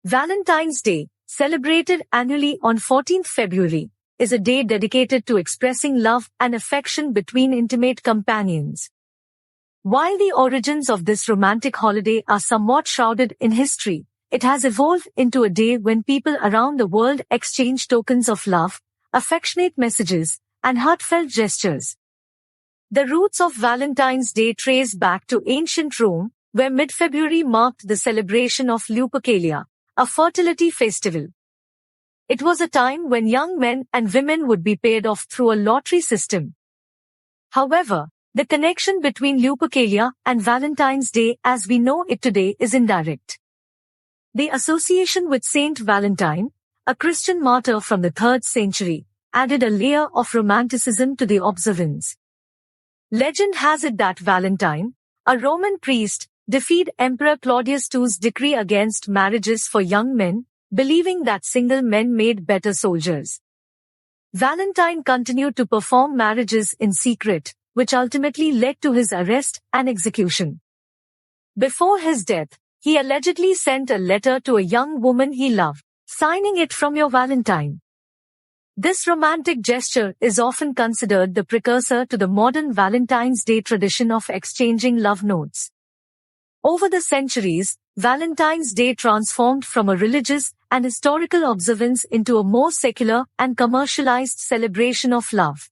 Valentine's Day, celebrated annually on 14th February, is a day dedicated to expressing love and affection between intimate companions. While the origins of this romantic holiday are somewhat shrouded in history, it has evolved into a day when people around the world exchange tokens of love, affectionate messages, and heartfelt gestures. The roots of Valentine's Day trace back to ancient Rome, where mid-February marked the celebration of Lupercalia, a fertility festival. It was a time when young men and women would be paired off through a lottery system. However, the connection between Lupercalia and Valentine's Day as we know it today is indirect. The association with Saint Valentine, a Christian martyr from the 3rd century, added a layer of romanticism to the observance. Legend has it that Valentine, a Roman priest, defied Emperor Claudius II's decree against marriages for young men, believing that single men made better soldiers. Valentine continued to perform marriages in secret, which ultimately led to his arrest and execution. Before his death, he allegedly sent a letter to a young woman he loved, signing it "From your Valentine." This romantic gesture is often considered the precursor to the modern Valentine's Day tradition of exchanging love notes. Over the centuries, Valentine's Day transformed from a religious and historical observance into a more secular and commercialized celebration of love.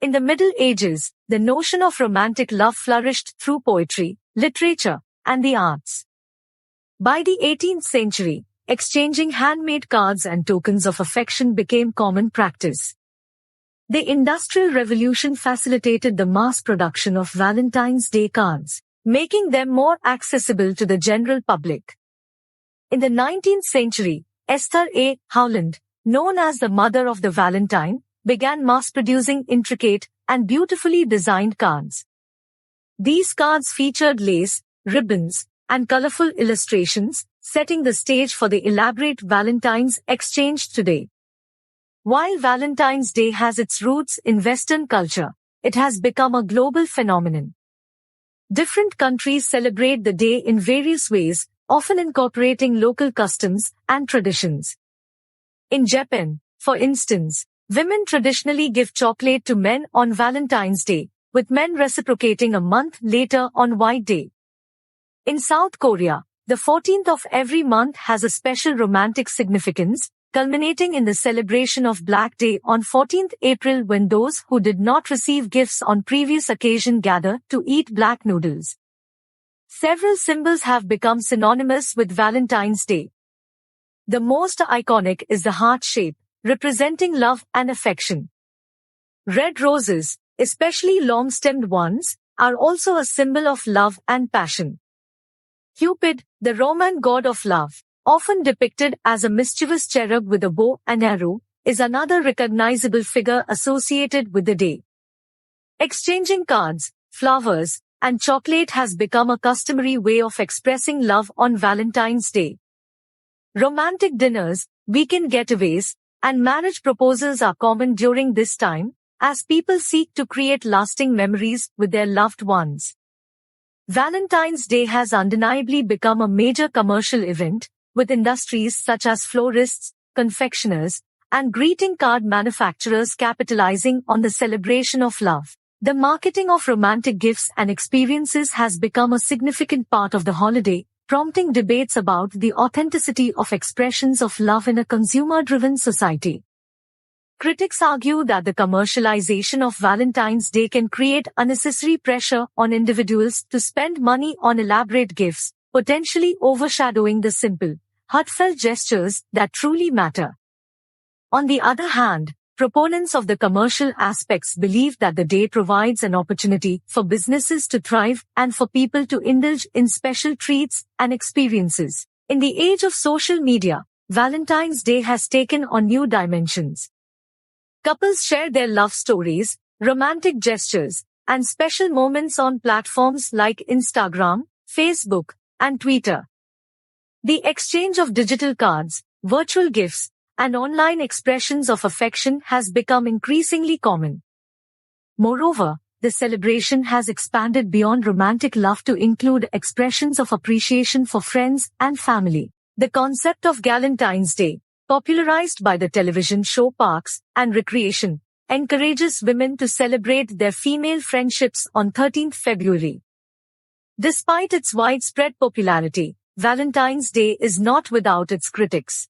In the Middle Ages, the notion of romantic love flourished through poetry, literature, and the arts. By the 18th century, exchanging handmade cards and tokens of affection became common practice. The Industrial Revolution facilitated the mass production of Valentine's Day cards, making them more accessible to the general public. In the 19th century, Esther A. Howland, known as the mother of the Valentine, began mass-producing intricate and beautifully designed cards. These cards featured lace, ribbons, and colorful illustrations, setting the stage for the elaborate Valentines exchanged today. While Valentine's Day has its roots in Western culture, it has become a global phenomenon. Different countries celebrate the day in various ways, often incorporating local customs and traditions. In Japan, for instance, women traditionally give chocolate to men on Valentine's Day, with men reciprocating a month later on White Day. In South Korea, the 14th of every month has a special romantic significance, culminating in the celebration of Black Day on 14th April when those who did not receive gifts on previous occasion gather to eat black noodles. Several symbols have become synonymous with Valentine's Day. The most iconic is the heart shape, representing love and affection. Red roses, especially long-stemmed ones, are also a symbol of love and passion. Cupid, the Roman god of love, often depicted as a mischievous cherub with a bow and arrow, is another recognizable figure associated with the day. Exchanging cards, flowers, and chocolate has become a customary way of expressing love on Valentine's Day. Romantic dinners, weekend getaways, and marriage proposals are common during this time, as people seek to create lasting memories with their loved ones. Valentine's Day has undeniably become a major commercial event, with industries such as florists, confectioners, and greeting card manufacturers capitalizing on the celebration of love. The marketing of romantic gifts and experiences has become a significant part of the holiday, prompting debates about the authenticity of expressions of love in a consumer-driven society. Critics argue that the commercialization of Valentine's Day can create unnecessary pressure on individuals to spend money on elaborate gifts, potentially overshadowing the simple, heartfelt gestures that truly matter. On the other hand, proponents of the commercial aspects believe that the day provides an opportunity for businesses to thrive and for people to indulge in special treats and experiences. In the age of social media, Valentine's Day has taken on new dimensions. Couples share their love stories, romantic gestures, and special moments on platforms like Instagram, Facebook, and Twitter. The exchange of digital cards, virtual gifts, and online expressions of affection has become increasingly common. Moreover, the celebration has expanded beyond romantic love to include expressions of appreciation for friends and family. The concept of Galentine's Day, popularized by the television show Parks and Recreation, encourages women to celebrate their female friendships on 13th February. Despite its widespread popularity, Valentine's Day is not without its critics.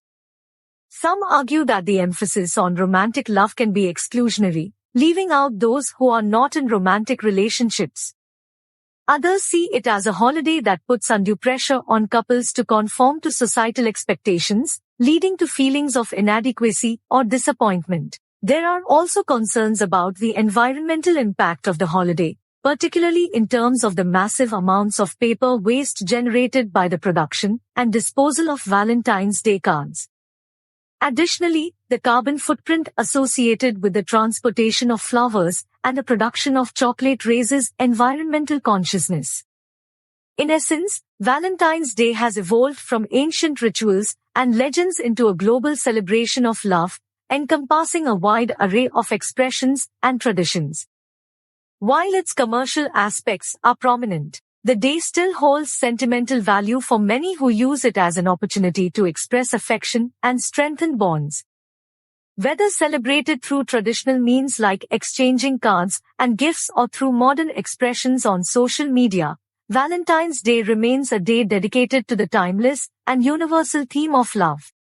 Some argue that the emphasis on romantic love can be exclusionary, leaving out those who are not in romantic relationships. Others see it as a holiday that puts undue pressure on couples to conform to societal expectations, leading to feelings of inadequacy or disappointment. There are also concerns about the environmental impact of the holiday, particularly in terms of the massive amounts of paper waste generated by the production and disposal of Valentine's Day cards. Additionally, the carbon footprint associated with the transportation of flowers and the production of chocolate raises environmental consciousness. In essence, Valentine's Day has evolved from ancient rituals and legends into a global celebration of love, encompassing a wide array of expressions and traditions. While its commercial aspects are prominent, the day still holds sentimental value for many who use it as an opportunity to express affection and strengthen bonds. Whether celebrated through traditional means like exchanging cards and gifts or through modern expressions on social media, Valentine's Day remains a day dedicated to the timeless and universal theme of love.